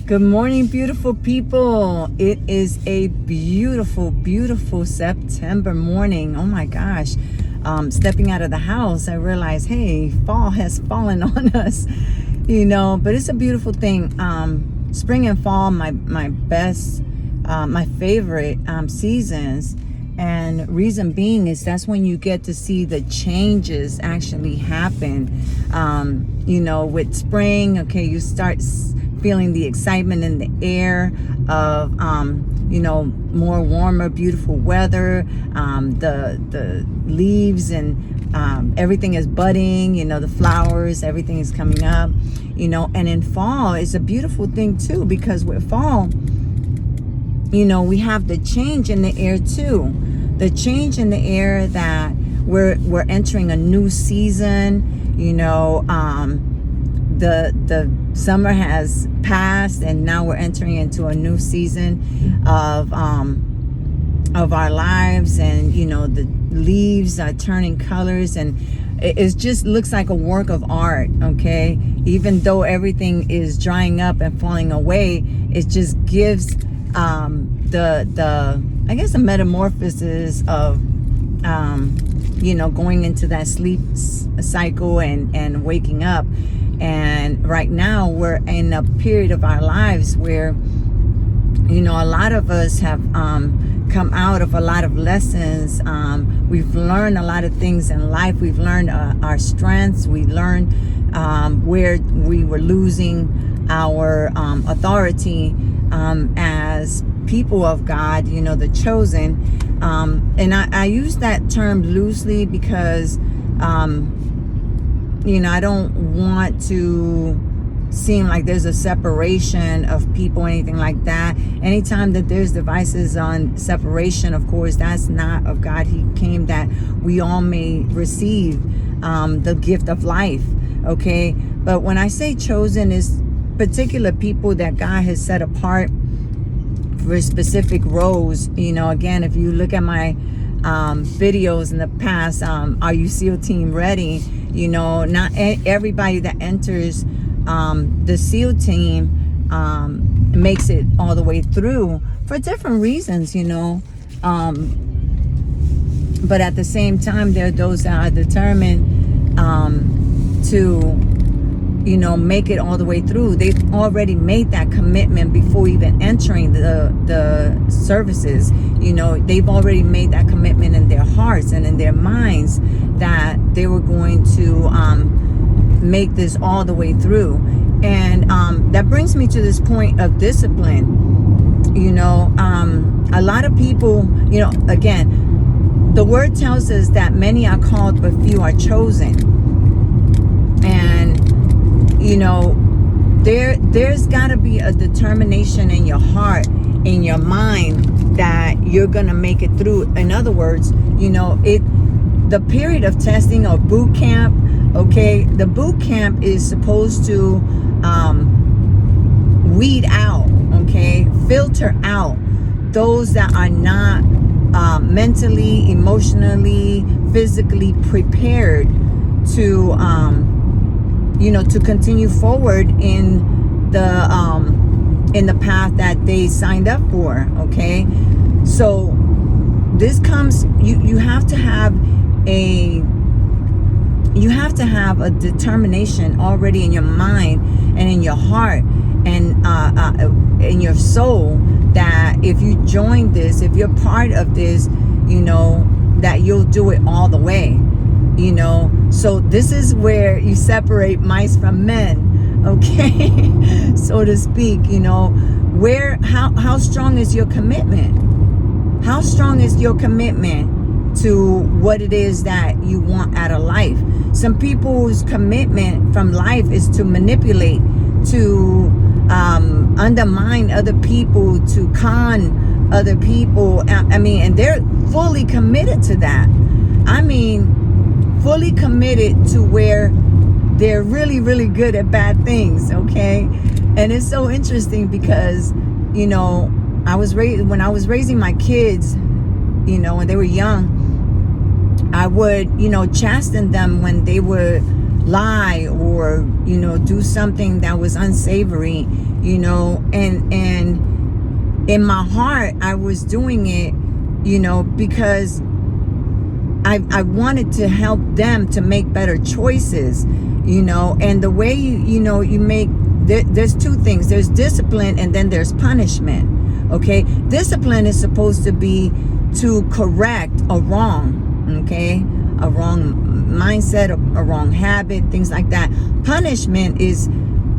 Good morning, beautiful people. It is a beautiful, beautiful September morning. Oh my gosh. Stepping out of the house, I realized, hey, fall has fallen on us, but it's a beautiful thing. Spring and fall, my best, my favorite seasons. And reason being is that's when you get to see the changes actually happen. With spring, okay, you start feeling the excitement in the air of, more warmer, beautiful weather. The leaves and we is budding, the flowers, everything is coming up, and in fall is a beautiful thing too, because with fall, we have the change in the air too. The change in the air that we're entering a new season, the summer has passed and now we're entering into a new season of our lives, and the leaves are turning colors, and it just looks like a work of art. Okay, even though everything is drying up and falling away, it just gives the metamorphosis of going into that sleep cycle and waking up. And right now we're in a period of our lives where a lot of us have come out of a lot of lessons. We've learned a lot of things in life. We've learned our strengths. We learned where we were losing our authority as people of God, the chosen. And I use that term loosely because I don't want to seem like there's a separation of people or anything like that. Anytime that there's devices on separation, of course, that's not of God. He came that we all may receive the gift of life, okay? But when I say chosen, is particular people that God has set apart for specific roles. Again, if you look at my videos in the past, are you SEAL team ready? Not everybody that enters the SEAL team makes it all the way through for different reasons, but at the same time, there are those that are determined to make it all the way through. They've already made that commitment before even entering the services. They've already made that commitment in their hearts and in their minds that they were going to make this all the way through. And that brings me to this point of discipline. A lot of people, again, the word tells us that many are called but few are chosen. And there's got to be a determination in your heart, in your mind, that you're gonna make it through. In other words, the period of testing or boot camp, okay, the boot camp is supposed to weed out, okay, filter out those that are not mentally, emotionally, physically prepared to to continue forward in the path that they signed up for. Okay, so this comes. You have to have a determination already in your mind and in your heart and in your soul that if you join this, if you're part of this, that you'll do it all the way. So this is where you separate mice from men, okay, so to speak. How strong is your commitment? How strong is your commitment to what it is that you want out of life? Some people's commitment from life is to manipulate, to undermine other people, to con other people. And they're fully committed to that. Fully committed to where they're really, really good at bad things, okay? And it's so interesting because, when I was raising my kids, when they were young, I would, chasten them when they would lie or, do something that was unsavory, you know, and in my heart, I was doing it, you know, because I wanted to help them to make better choices, you know. And the way you make, there's two things. There's discipline and then there's punishment. Okay, discipline is supposed to be to correct a wrong, okay, a wrong mindset, a wrong habit, things like that. Punishment is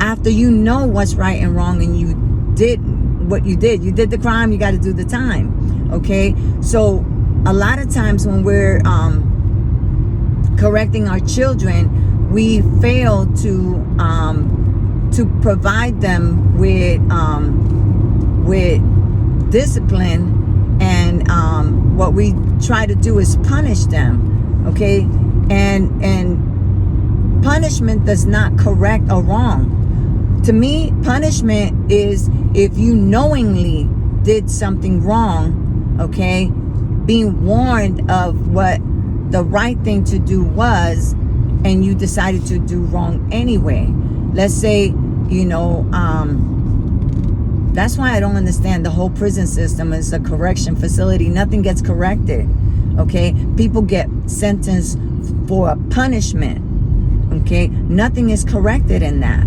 after you know what's right and wrong and you did what you did the crime, you got to do the time. Okay, so a lot of times when we're correcting our children, we fail to provide them with discipline, and what we try to do is punish them. Okay, and punishment does not correct a wrong. To me, punishment is if you knowingly did something wrong, okay, being warned of what the right thing to do was, and you decided to do wrong anyway. Let's say, you know, that's why I don't understand the whole prison system as a correction facility. Nothing gets corrected, okay? People get sentenced for a punishment, okay? Nothing is corrected in that.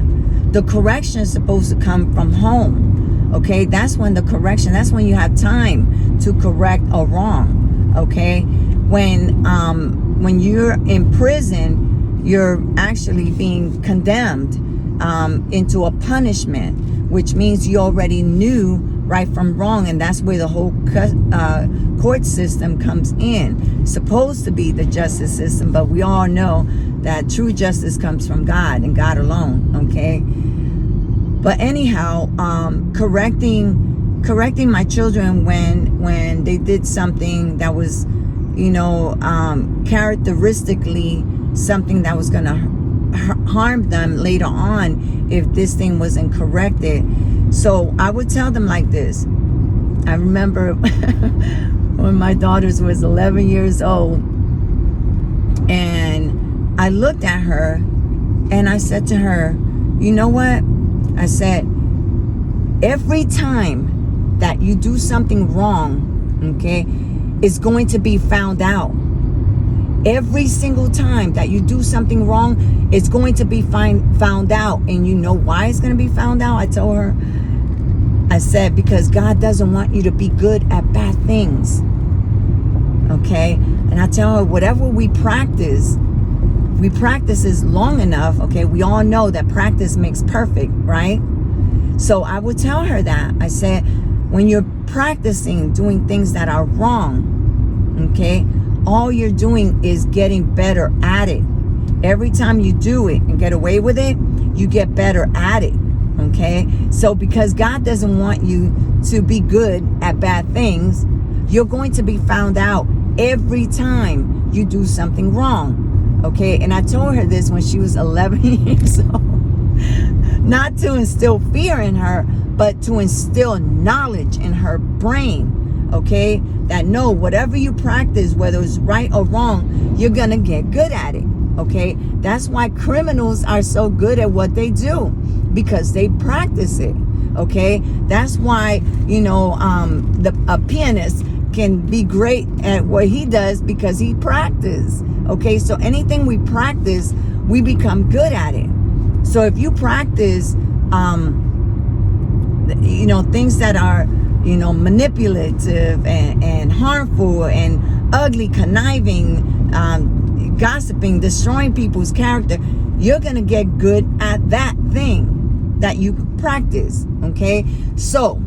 The correction is supposed to come from home, okay? That's when the correction, that's when you have time to correct a wrong, okay? When you're in prison, you're actually being condemned into a punishment, which means you already knew right from wrong, and that's where the whole court system comes in. It's supposed to be the justice system, but we all know that true justice comes from God and God alone, okay? But anyhow, correcting my children when they did something that was, you know, characteristically something that was going to harm them later on if this thing wasn't corrected. So I would tell them like this. I remember when my daughters was 11 years old, and I looked at her and I said to her, you know what? I said, every time that you do something wrong, okay, it's going to be found out. Every single time that you do something wrong, it's going to be found out. And you know why it's going to be found out? I told her, I said, because God doesn't want you to be good at bad things. Okay? And I tell her, whatever we practice this long enough, okay? We all know that practice makes perfect, right? So I would tell her that. I said, when you're practicing doing things that are wrong, okay, all you're doing is getting better at it. Every time you do it and get away with it, you get better at it, okay? So because God doesn't want you to be good at bad things, you're going to be found out every time you do something wrong, okay? And I told her this when she was 11 years old. Not to instill fear in her, but to instill knowledge in her brain, okay? That no, whatever you practice, whether it's right or wrong, you're gonna get good at it, okay? That's why criminals are so good at what they do, because they practice it, okay? That's why, you know, a pianist can be great at what he does because he practiced, okay? So anything we practice, we become good at it. So if you practice, you know, things that are, you know, manipulative and harmful and ugly, conniving, gossiping, destroying people's character, you're going to get good at that thing that you practice, okay? So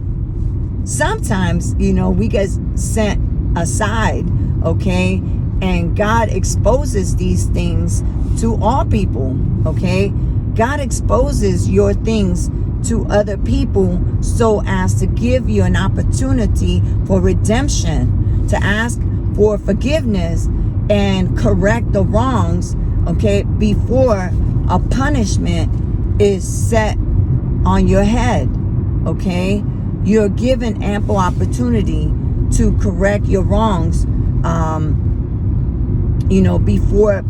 sometimes, you know, we get sent aside, okay? And God exposes these things to all people, okay? God exposes your things to other people so as to give you an opportunity for redemption, to ask for forgiveness and correct the wrongs, okay, before a punishment is set on your head, okay? You're given ample opportunity to correct your wrongs, you know, before,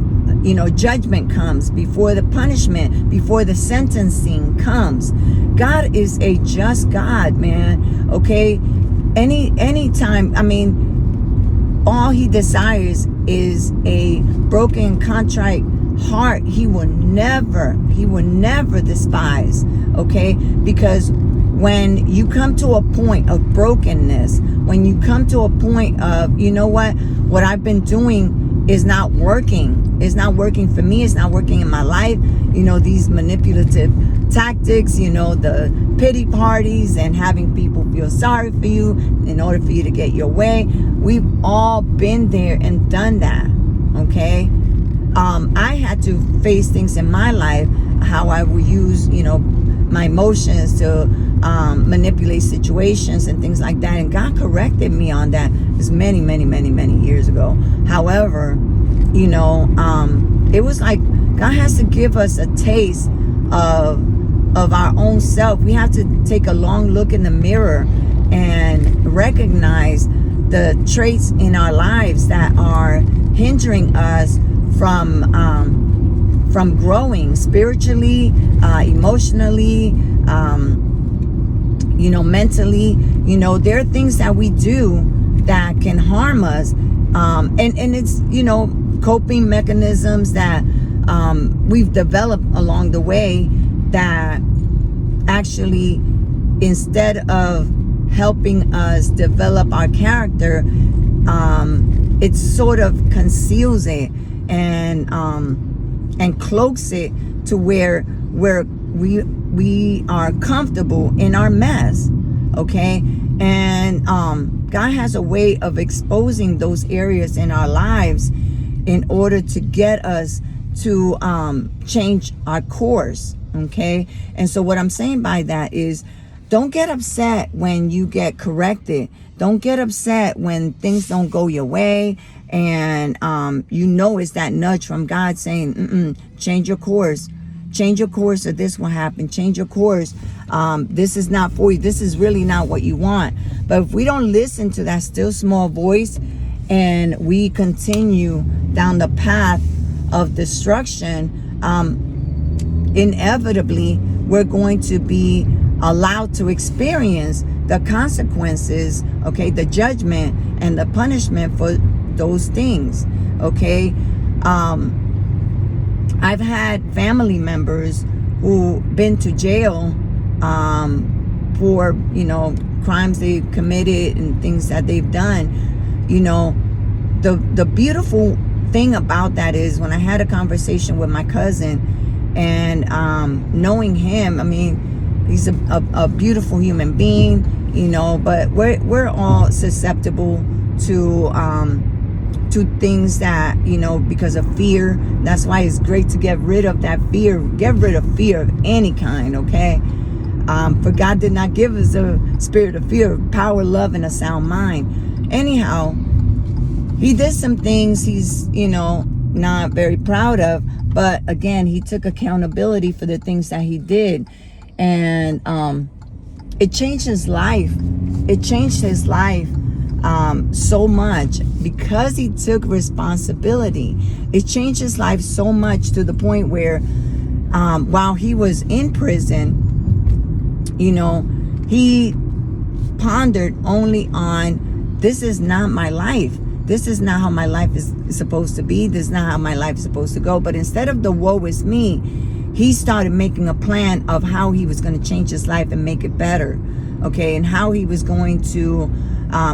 you know, judgment comes, before the punishment, before the sentencing comes. God is a just God, man. Okay, anytime. I mean, all He desires is a broken, contrite heart. He will never despise. Okay, because when you come to a point of brokenness, when you come to a point of, you know what I've been doing is not working. It's not working for me. It's not working in my life. You know, these manipulative tactics, you know, the pity parties and having people feel sorry for you in order for you to get your way. We've all been there and done that. Okay. I had to face things in my life, how I would use, you know, my emotions to manipulate situations and things like that. And God corrected me on that. It's many years ago. However, you know, it was like God has to give us a taste of our own self. We have to take a long look in the mirror and recognize the traits in our lives that are hindering us from growing spiritually, emotionally, you know, mentally. You know, there are things that we do that can harm us, and it's, you know, coping mechanisms that we've developed along the way that actually, instead of helping us develop our character, it sort of conceals it and cloaks it to where we are comfortable in our mess. Okay, and God has a way of exposing those areas in our lives in order to get us to change our course. Okay, and so what I'm saying by that is, don't get upset when you get corrected. Don't get upset when things don't go your way, and you know it's that nudge from God saying, change your course. Change your course, or this will happen. Change your course. This is not for you. This is really not what you want. But if we don't listen to that still small voice, and we continue down the path of destruction, inevitably we're going to be allowed to experience the consequences, okay, the judgment and the punishment for those things. Okay, I've had family members who been to jail for, you know, crimes they've committed and things that they've done. You know, the beautiful thing about that is, when I had a conversation with my cousin, and knowing him, I mean, he's a beautiful human being, you know, but we're all susceptible to things that, you know, because of fear. That's why it's great to get rid of that fear. Get rid of fear of any kind. Okay, for God did not give us a spirit of fear, power, love, and a sound mind. Anyhow, he did some things he's, you know, not very proud of, but again, he took accountability for the things that he did, and it changed his life. It changed his life so much because he took responsibility. It changed his life so much to the point where while he was in prison, you know, he pondered only on, this is not my life. This is not how my life is supposed to be. This is not how my life is supposed to go. But instead of the woe is me, he started making a plan of how he was going to change his life and make it better. Okay, and how he was going to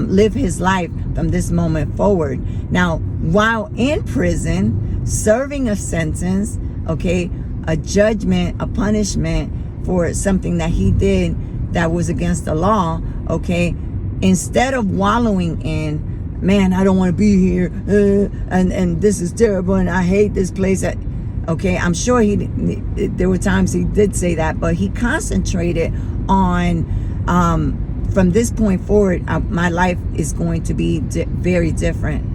live his life from this moment forward. Now, while in prison, serving a sentence, okay, a judgment, a punishment for something that he did that was against the law, okay, instead of wallowing in, man, I don't want to be here, and this is terrible, and I hate this place. Okay, I'm sure there were times he did say that, but he concentrated on, from this point forward, my life is going to be very different.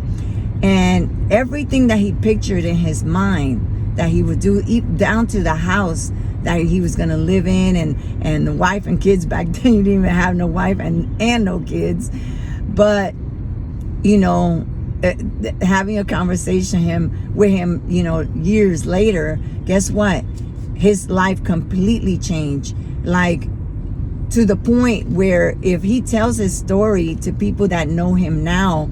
And everything that he pictured in his mind that he would do, down to the house that he was going to live in, and the wife and kids. Back then, you didn't even have no wife and no kids. But, you know, having a conversation with him, you know, years later, guess what? His life completely changed. Like, to the point where if he tells his story to people that know him now,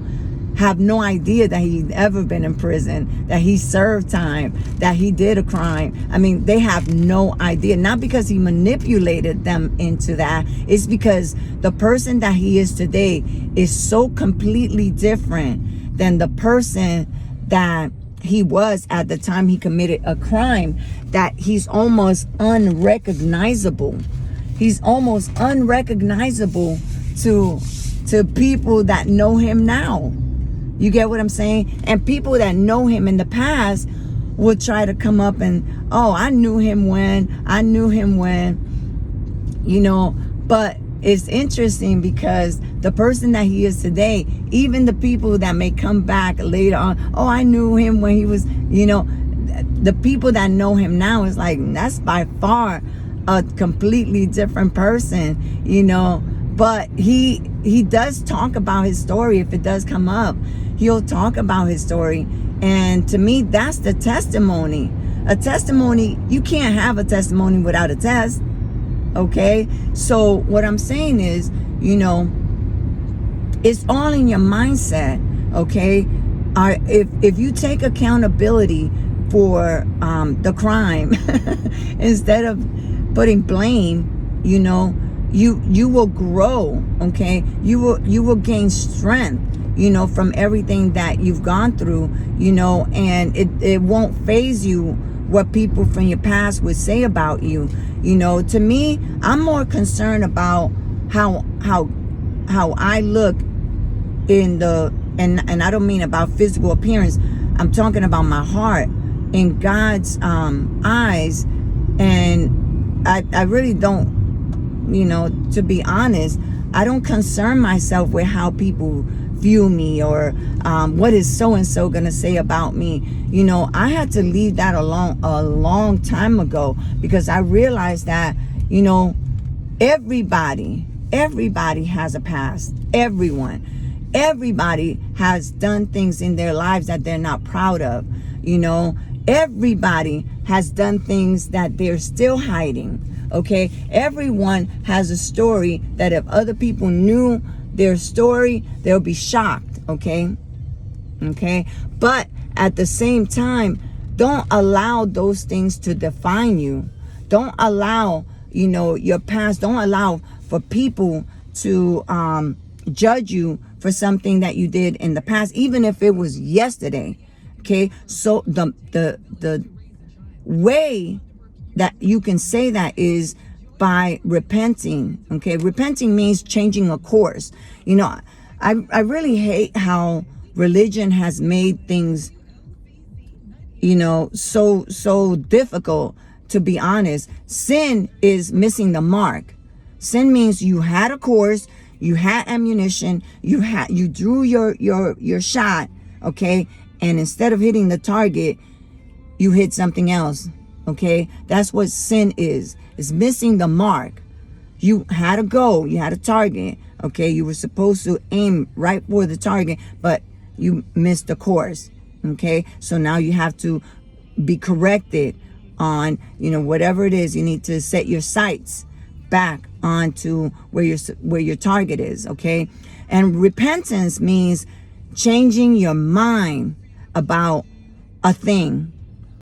have no idea that he'd ever been in prison, that he served time, that he did a crime. I mean, they have no idea. Not because he manipulated them into that. It's because the person that he is today is so completely different than the person that he was at the time he committed a crime, that he's almost unrecognizable. He's almost unrecognizable to people that know him now. You get what I'm saying? And people that know him in the past will try to come up and, oh, I knew him when, you know. But it's interesting because the person that he is today, even the people that may come back later on, oh, I knew him when he was, you know, the people that know him now is like, that's by far a completely different person, you know. But he does talk about his story. If it does come up, he'll talk about his story. And to me, that's the testimony. A testimony, you can't have a testimony without a test. Okay? So what I'm saying is, you know, it's all in your mindset. Okay? If you take accountability for the crime instead of putting blame, you know, you will grow. Okay? You will gain strength, you know, from everything that you've gone through, you know, and it won't faze you what people from your past would say about you. You know, to me, I'm more concerned about how I look in the, and I don't mean about physical appearance. I'm talking about my heart in God's eyes. And I really don't, you know, to be honest, I don't concern myself with how people view me or what is so and so gonna say about me. You know, I had to leave that alone a long time ago, because I realized that, you know, everybody has a past. Everybody has done things in their lives that they're not proud of. You know, everybody has done things that they're still hiding. Okay, everyone has a story that if other people knew their story, they'll be shocked. Okay, but at the same time, don't allow those things to define you. Don't allow, you know, your past. Don't allow for people to judge you for something that you did in the past, even if it was yesterday. Okay, so the way that you can say that is by repenting. Okay, repenting means changing a course. You know, I really hate how religion has made things, you know, so difficult. To be honest, sin is missing the mark. Sin means you had a course, you had ammunition, you drew your shot, okay, and instead of hitting the target, you hit something else. Okay, that's what sin is. It's missing the mark. You had a goal, you had a target. Okay, you were supposed to aim right for the target, but you missed the course. Okay, so now you have to be corrected on, you know, whatever it is. You need to set your sights back onto where your target is. Okay, and repentance means changing your mind about a thing.